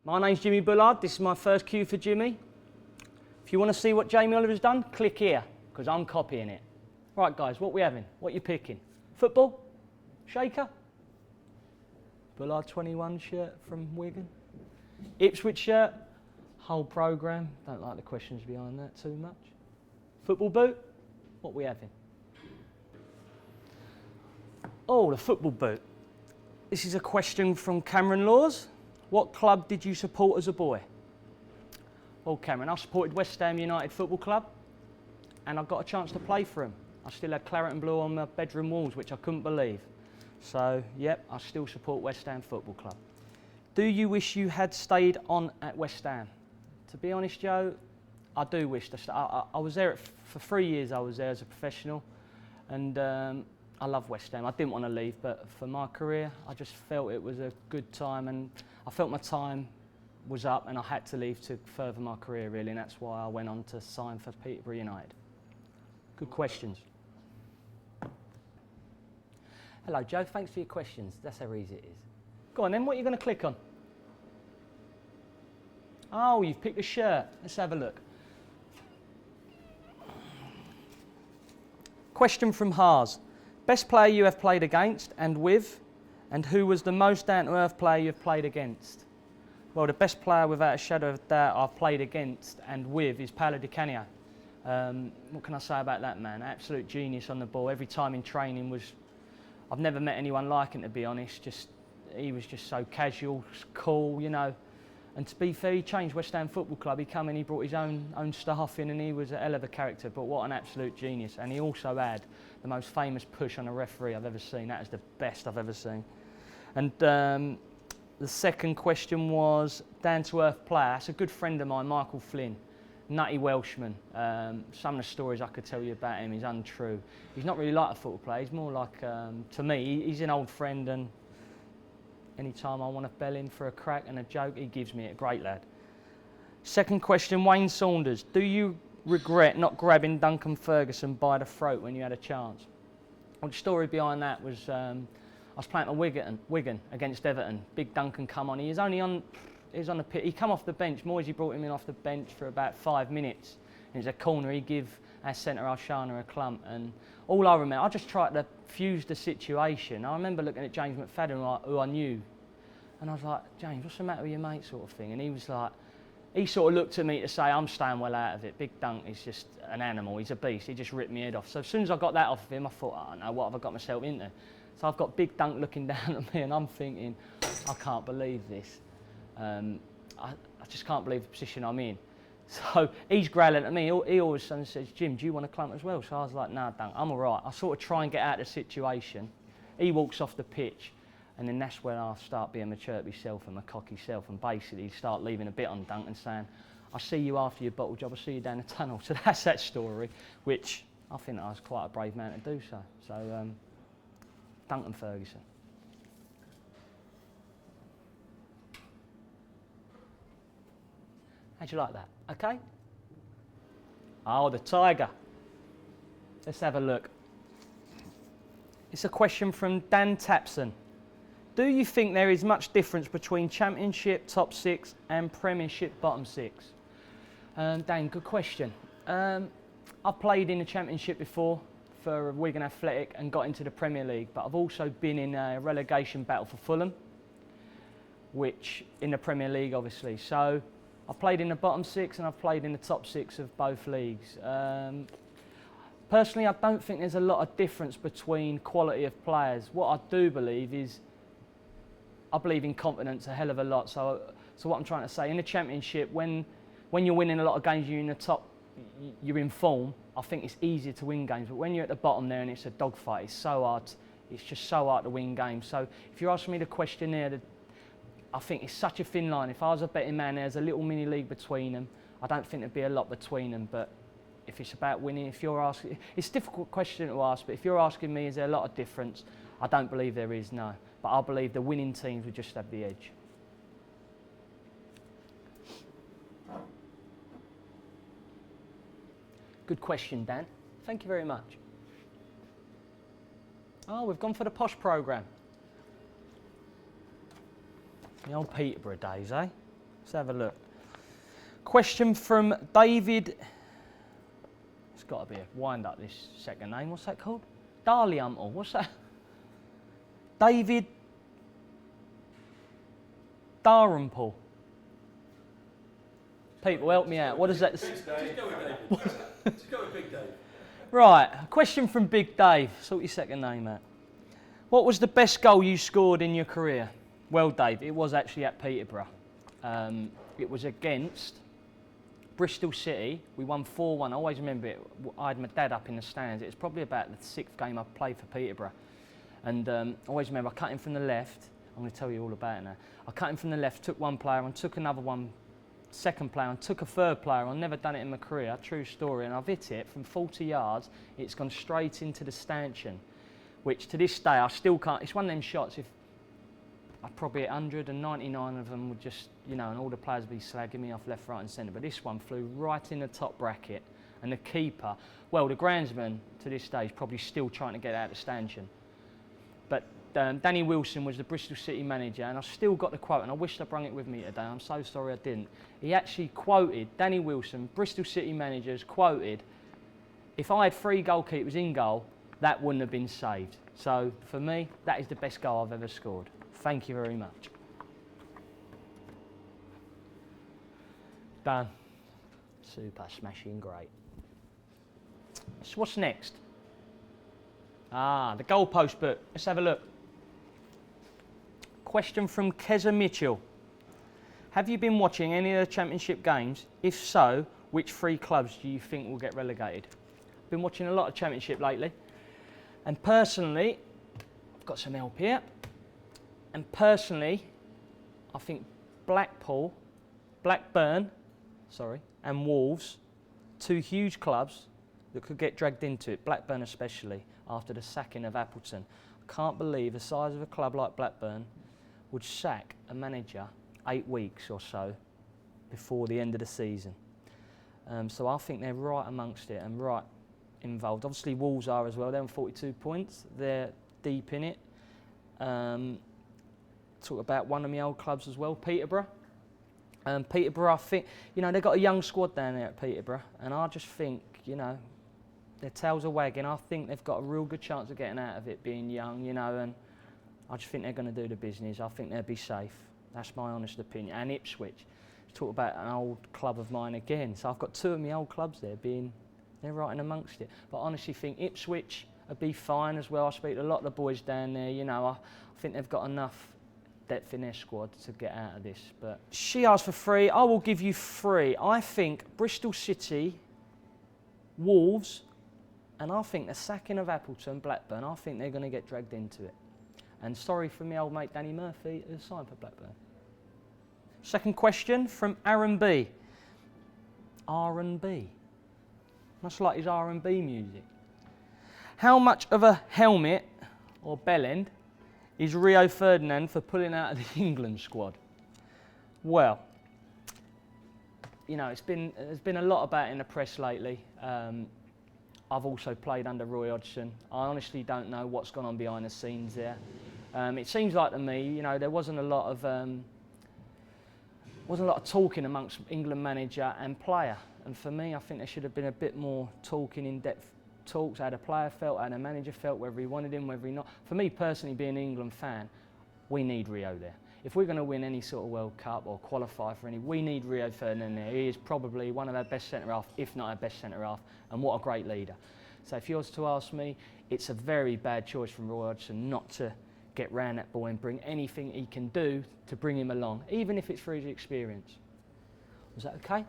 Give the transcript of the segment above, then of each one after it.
My name's Jimmy Bullard. This is my first Q4Jimmy. If you want to see what Jamie Oliver's done, click here, because I'm copying it. Right, guys, what we having? What you picking? Football? Shaker? Bullard 21 shirt from Wigan? Ipswich shirt? Whole programme. Don't like the questions behind that too much. Football boot? What we having? Oh, the football boot. This is a question from Cameron Laws. What club did you support as a boy? Well, Cameron, I supported West Ham United Football Club, and I got a chance to play for them. I still had claret and blue on my bedroom walls, which I couldn't believe. So, yep, I still support West Ham Football Club. Do you wish you had stayed on at West Ham? To be honest, Joe, I do wish to stay. I was there for 3 years. I was there as a professional, and I love West Ham. I didn't want to leave, but for my career, I just felt it was a good time, and I felt my time was up, and I had to leave to further my career, really, and that's why I went on to sign for Peterborough United. Good questions. Hello, Joe. Thanks for your questions. That's how easy it is. Go on, then. What are you going to click on? Oh, you've picked a shirt. Let's have a look. Question from Harz. Best player you have played against and with, and who was the most down-to-earth player you've played against? Well, the best player without a shadow of doubt I've played against and with is Paolo Di Canio. What can I say about that man? Absolute genius on the ball. Every time in training I've never met anyone like him, to be honest. He was just so casual, cool, you know. And to be fair, he changed West Ham Football Club. He come in, he brought his own staff in, and he was a hell of a character. But what an absolute genius! And he also had the most famous push on a referee I've ever seen. That is the best I've ever seen. And the second question was down-to-earth player. That's a good friend of mine, Michael Flynn, nutty Welshman. Some of the stories I could tell you about him is untrue. He's not really like a football player. He's more like, to me, he's an old friend, and any time I want to bell him for a crack and a joke, he gives me it. Great lad. Second question, Wayne Saunders. Do you regret not grabbing Duncan Ferguson by the throat when you had a chance? Well, the story behind that was I was playing at Wigan against Everton. Big Duncan come on. He was on the pit. He come off the bench. Moisey brought him in off the bench for about 5 minutes. It was a corner. He give our centre, Alshana, a clump. And all I remember, I just tried to fuse the situation. I remember looking at James McFadden, who I knew, and I was like, James, what's the matter with your mate, sort of thing? And he was like, he sort of looked at me to say, I'm staying well out of it. Big Dunk is just an animal. He's a beast. He just ripped my head off. So as soon as I got that off of him, I thought, oh no, what have I got myself into? So I've got Big Dunk looking down at me, and I'm thinking, I can't believe this. I just can't believe the position I'm in. So he's growling at me. He always says, Jim, do you want to clump as well? So I was like, nah, Dunk, I'm all right. I sort of try and get out of the situation. He walks off the pitch, and then that's when I start being my chirpy self and my cocky self, and basically start leaving a bit on Dunk and saying, I'll see you after your bottle job, I'll see you down the tunnel. So that's that story, which I think I was quite a brave man to do so. So, Duncan Ferguson. How'd you like that? Okay? Oh, the Tiger. Let's have a look. It's a question from Dan Tapson. Do you think there is much difference between Championship top 6 and Premiership bottom 6? Dan, good question. I've played in the Championship before for Wigan Athletic and got into the Premier League, but I've also been in a relegation battle for Fulham, which in the Premier League, obviously. So I've played in the bottom 6 and I've played in the top 6 of both leagues. Personally, I don't think there's a lot of difference between quality of players. What I do believe is, I believe in confidence a hell of a lot. So what I'm trying to say, in the Championship, when you're winning a lot of games, you're in the top, you're in form, I think it's easier to win games. But when you're at the bottom there and it's a dogfight, it's so hard. It's just so hard to win games. So if you're asking me the question there, I think it's such a thin line. If I was a betting man, there's a little mini league between them. I don't think there'd be a lot between them. But if it's about winning, if you're asking, it's a difficult question to ask. But if you're asking me, is there a lot of difference? I don't believe there is, no. But I believe the winning teams would just have the edge. Good question, Dan. Thank you very much. Oh, we've gone for the posh programme. The old Peterborough days, eh? Let's have a look. Question from David. It's got to be a wind up, this second name. What's that called? Darliumtle. What's that? David Dalrymple. People, help me out. What does that say? Just go with David. Just go with Big Dave. Right, a question from Big Dave. Sort your second name out. What was the best goal you scored in your career? Well, Dave, it was actually at Peterborough. It was against Bristol City. We won 4-1. I always remember it. I had my dad up in the stands. It was probably about the 6th game I played for Peterborough. And I always remember I cut him from the left. I'm going to tell you all about it now. I cut him from the left, took one player and took another one, second player, and took a third player. I've never done it in my career, true story. And I've hit it from 40 yards. It's gone straight into the stanchion, which to this day I still can't. It's one of them shots, if I probably hit 199 of them would just, you know, and all the players would be slagging me off left, right and centre. But this one flew right in the top bracket. And the keeper, well, the groundsman to this day is probably still trying to get out of the stanchion. But Danny Wilson was the Bristol City manager, and I've still got the quote, and I wish I brung it with me today. I'm so sorry I didn't. He actually quoted, Danny Wilson, Bristol City managers, quoted, if I had 3 goalkeepers in goal, that wouldn't have been saved. So for me, that is the best goal I've ever scored. Thank you very much. Done. Super, smashing, great. So what's next? The goalpost book. Let's have a look. Question from Keza Mitchell. Have you been watching any of the championship games? If so, which 3 clubs do you think will get relegated? I've been watching a lot of championship lately. And personally, I've got some help here. And personally, I think Blackburn, and Wolves, 2 huge clubs that could get dragged into it, Blackburn especially, after the sacking of Appleton. I can't believe the size of a club like Blackburn would sack a manager 8 weeks or so before the end of the season. So I think they're right amongst it and right involved. Obviously Wolves are as well, they're on 42 points, they're deep in it. Talk about one of my old clubs as well, Peterborough. Peterborough, I think, you know, they've got a young squad down there at Peterborough, and I just think, you know, their tails are wagging. I think they've got a real good chance of getting out of it being young, you know, and I just think they're going to do the business. I think they'll be safe. That's my honest opinion. And Ipswich, talk about an old club of mine again. So I've got 2 of my old clubs there they're right in amongst it. But I honestly think Ipswich would be fine as well. I speak to a lot of the boys down there, you know, I think they've got enough depth in their squad to get out of this. But she asked for 3, I will give you 3. I think Bristol City, Wolves, and I think the sacking of Appleton, Blackburn, I think they're going to get dragged into it. And sorry for my old mate Danny Murphy, who signed for Blackburn. Second question from Aaron B. R&B. Much like his R&B music. How much of a helmet or bellend is Rio Ferdinand for pulling out of the England squad? Well, you know, there's been a lot about it in the press lately. I've also played under Roy Hodgson. I honestly don't know what's gone on behind the scenes there. It seems like to me, you know, there wasn't a lot of talking amongst England manager and player. And for me, I think there should have been a bit more talking, in-depth talks, how the player felt, how the manager felt, whether he wanted him, whether he not. For me personally, being an England fan, we need Rio there. If we're going to win any sort of World Cup or qualify for any, we need Rio Ferdinand there. He is probably one of our best centre-half, if not our best centre-half, and what a great leader. So if you was to ask me, it's a very bad choice from Roy Hodgson not to get round that boy and bring anything he can do to bring him along, even if it's for his experience. Was that okay?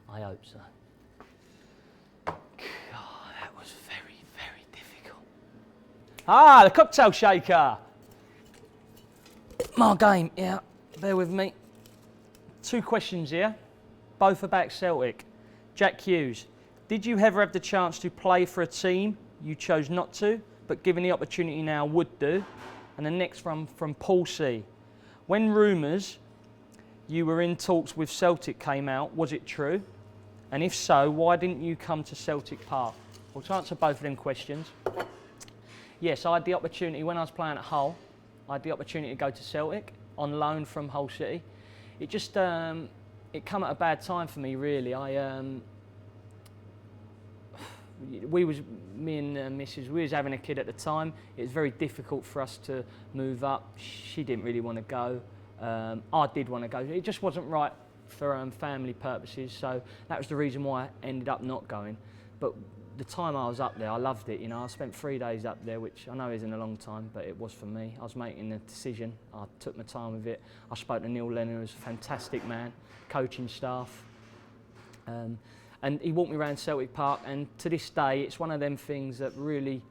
I hope so. God, that was very, very difficult. The cocktail shaker. My game, yeah, bear with me. 2 questions here, both about Celtic. Jack Hughes, did you ever have the chance to play for a team you chose not to, but given the opportunity now would do? And the next one from Paul C. When rumours you were in talks with Celtic came out, was it true? And if so, why didn't you come to Celtic Park? Well, to answer both of them questions, yes, I had the opportunity when I was playing at Hull. I had the opportunity to go to Celtic on loan from Hull City. it just it come at a bad time for me, really. Me and Mrs. We was having a kid at the time. It was very difficult for us to move up. She didn't really want to go. I did want to go. It just wasn't right for family purposes, so that was the reason why I ended up not going. But the time I was up there, I loved it. You know, I spent 3 days up there, which I know isn't a long time, but it was for me. I was making a decision. I took my time with it. I spoke to Neil Lennon, who's a fantastic man, coaching staff. And he walked me around Celtic Park, and to this day, it's one of them things that really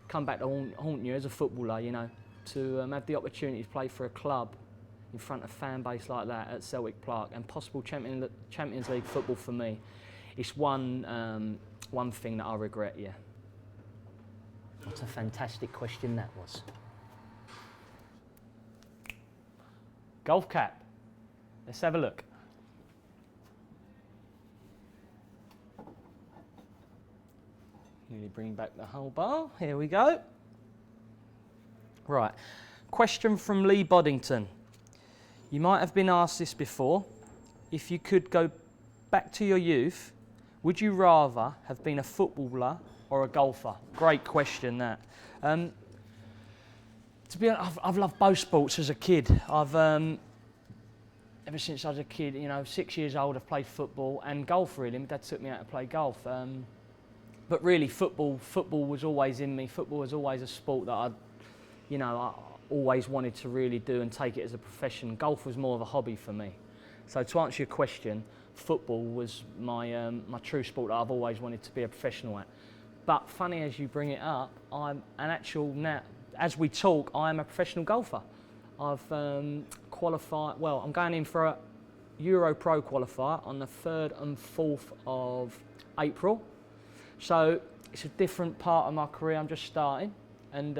come back to haunt you as a footballer, you know, to have the opportunity to play for a club in front of a fan base like that at Celtic Park and possible Champions League football for me. It's one thing that I regret, yeah. What a fantastic question that was. Golf cap. Let's have a look. Really bring back the whole bar. Here we go. Right. Question from Lee Boddington. You might have been asked this before. If you could go back to your youth, would you rather have been a footballer or a golfer? Great question, that. To be honest, I've loved both sports as a kid. Ever since I was a kid, you know, 6 years old, I've played football and golf, really. My dad took me out to play golf. But really, football was always in me. Football was always a sport that I always wanted to really do and take it as a profession. Golf was more of a hobby for me. So to answer your question, football was my true sport that I've always wanted to be a professional at. But funny as you bring it up, now, as we talk, I am a professional golfer. I've qualified, well, I'm going in for a Euro Pro qualifier on the 3rd and 4th of April. So it's a different part of my career. I'm just starting. And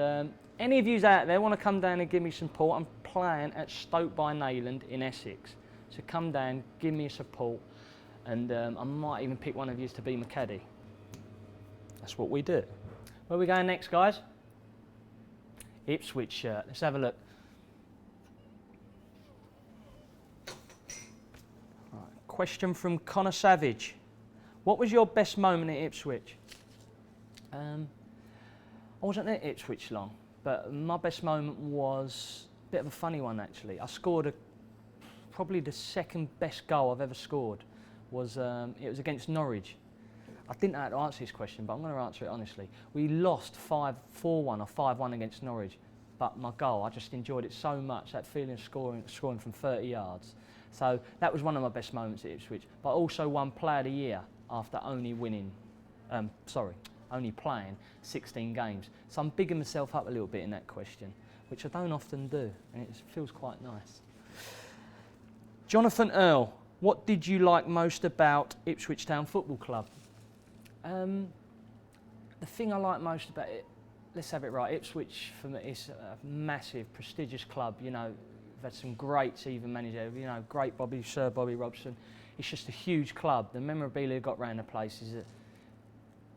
any of you out there want to come down and give me support, I'm playing at Stoke-by-Nayland in Essex. So come down, give me support, and I might even pick one of you to be my caddy. That's what we do. Where are we going next, guys? Ipswich shirt. Let's have a look. Right. Question from Connor Savage. What was your best moment at Ipswich? I wasn't at Ipswich long, but my best moment was a bit of a funny one, actually. I scored probably the second best goal I've ever scored. It was against Norwich. I didn't know how to answer this question, but I'm going to answer it honestly. We lost 4-1 or 5-1 against Norwich, but my goal, I just enjoyed it so much, that feeling of scoring from 30 yards. So that was one of my best moments at Ipswich. But I also won Player of the Year after only playing 16 games. So I'm bigging myself up a little bit in that question, which I don't often do, and it feels quite nice. Jonathan Earl, what did you like most about Ipswich Town Football Club? The thing I like most about it, let's have it right, Ipswich for me is a massive, prestigious club. You know, we've had some greats even managed there, you know, great Sir Bobby Robson. It's just a huge club. The memorabilia got round the place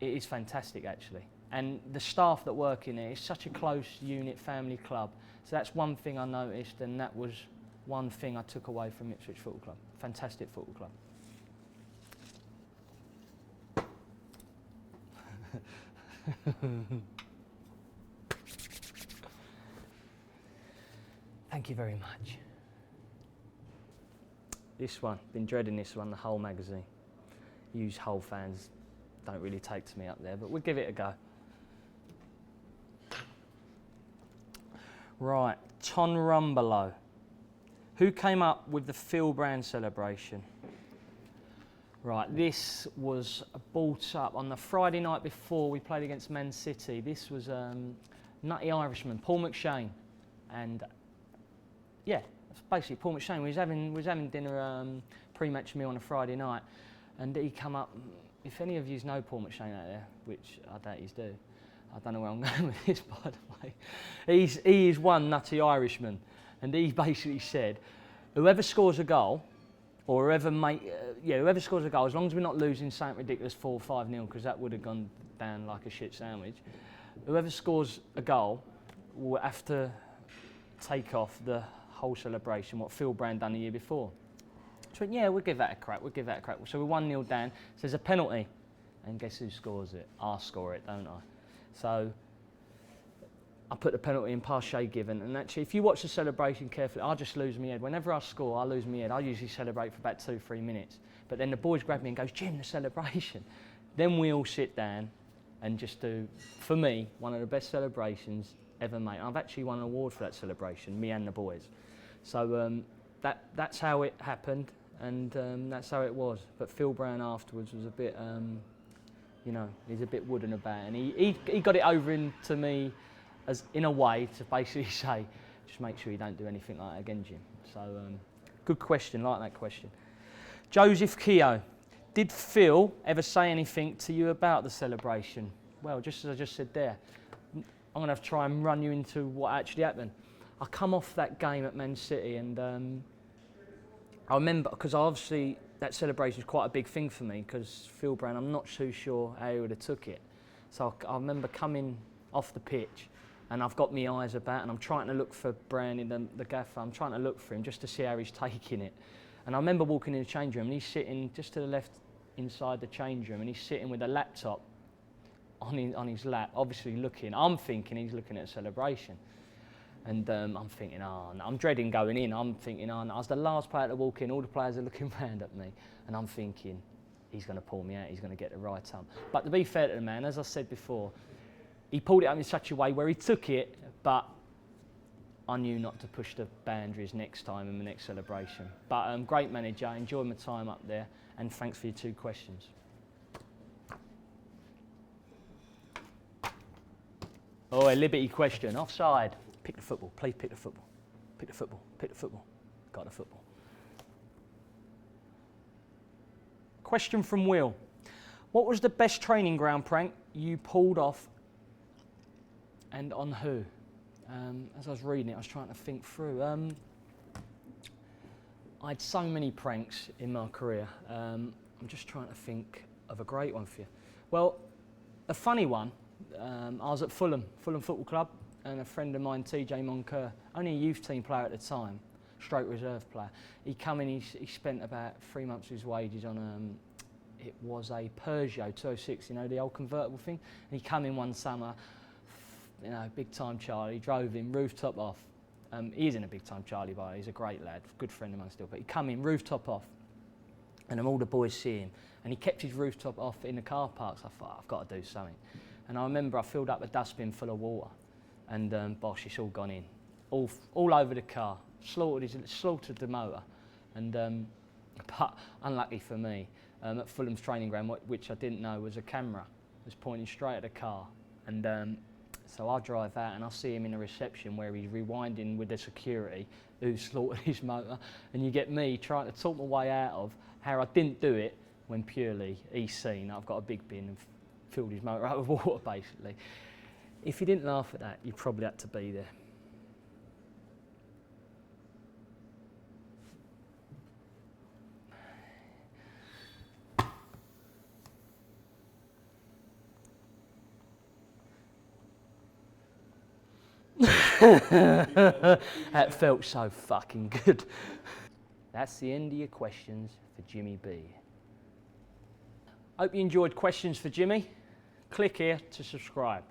it is fantastic, actually. And the staff that work in it is such a close unit family club. So that's one thing I noticed, and that was one thing I took away from Ipswich Football Club. Fantastic football club. Thank you very much. This one, been dreading this one, the Hull magazine. You Hull fans don't really take to me up there, but we'll give it a go. Right, Ton Rumbelow. Who came up with the Phil Brand celebration? Right, this was brought up on the Friday night before we played against Man City. This was Nutty Irishman, Paul McShane, and yeah, that's basically Paul McShane. We was having dinner pre-match meal on a Friday night, and he come up. If any of you know Paul McShane out there, which I doubt you do, I don't know where I'm going with this, by the way. He is one Nutty Irishman, and he basically said, whoever scores a goal, or whoever scores a goal, as long as we're not losing something ridiculous 4 or 5-0, because that would have gone down like a shit sandwich, whoever scores a goal will have to take off the whole celebration, what Phil Brand done the year before. after it? Yeah, we'll give that a crack, So we're 1-0 down, so there's a penalty. And guess who scores it? I score it, don't I? So I put the penalty in past Shay Given, and actually if you watch the celebration carefully, I just lose my head. Whenever I score, I lose my head. I usually celebrate for about 2-3 minutes. But then the boys grab me and goes, Jim, the celebration. Then we all sit down and just do, for me, one of the best celebrations ever made. I've actually won an award for that celebration, me and the boys. So that's how it happened, and that's how it was. But Phil Brown afterwards was a bit, you know, he's a bit wooden about it. And he got it over into me as in a way to basically say, just make sure you don't do anything like that again, Jim. So good question, like that question. Joseph Keogh, did Phil ever say anything to you about the celebration? Well, just as I just said there, I'm going to have to try and run you into what actually happened. I come off that game at Man City, and I remember, because obviously that celebration is quite a big thing for me, because Phil Brown, I'm not too sure how he would have took it. So I remember coming off the pitch, and I've got my eyes about, and I'm trying to look for Brown in the gaffer. I'm trying to look for him just to see how he's taking it. And I remember walking in the change room, and he's sitting just to the left inside the change room, and he's sitting with a laptop on his lap, obviously looking. I'm thinking he's looking at a celebration. And I'm thinking, oh, no. I'm dreading going in. I'm thinking, oh, no. I was the last player to walk in. All the players are looking round at me. And I'm thinking, he's going to pull me out. He's going to get the right up. But to be fair to the man, as I said before, he pulled it up in such a way where he took it, but I knew not to push the boundaries next time in the next celebration. But great manager. Enjoyed my time up there. And thanks for your 2 questions. Oh, a Liberty question. Offside. Pick the football, please pick the football. Pick the football, pick the football. Got the football. Question from Will. What was the best training ground prank you pulled off, and on who? As I was reading it, I was trying to think through. I had so many pranks in my career. I'm just trying to think of a great one for you. Well, a funny one, I was at Fulham Football Club, and a friend of mine, TJ Moncur, only a youth team player at the time, stroke reserve player. He come in, he spent about 3 months of his wages on it was a Peugeot 206, you know, the old convertible thing. And he come in one summer, you know, big time Charlie, drove him rooftop off. He isn't a big time Charlie, but he's a great lad, good friend of mine still. But he come in rooftop off, and all the boys see him, and he kept his rooftop off in the car parks. I thought, I've got to do something. And I remember I filled up a dustbin full of water. And bosh, it's all gone in, all over the car, slaughtered the motor. And but unlucky for me, at Fulham's training ground, which I didn't know was a camera, was pointing straight at the car. And so I drive out, and I see him in the reception where he's rewinding with the security who slaughtered his motor. And you get me trying to talk my way out of how I didn't do it, when purely he's seen I've got a big bin and filled his motor out with water, basically. If you didn't laugh at that, you probably had to be there. That felt so fucking good. That's the end of your questions for Jimmy B. Hope you enjoyed questions for Jimmy. Click here to subscribe.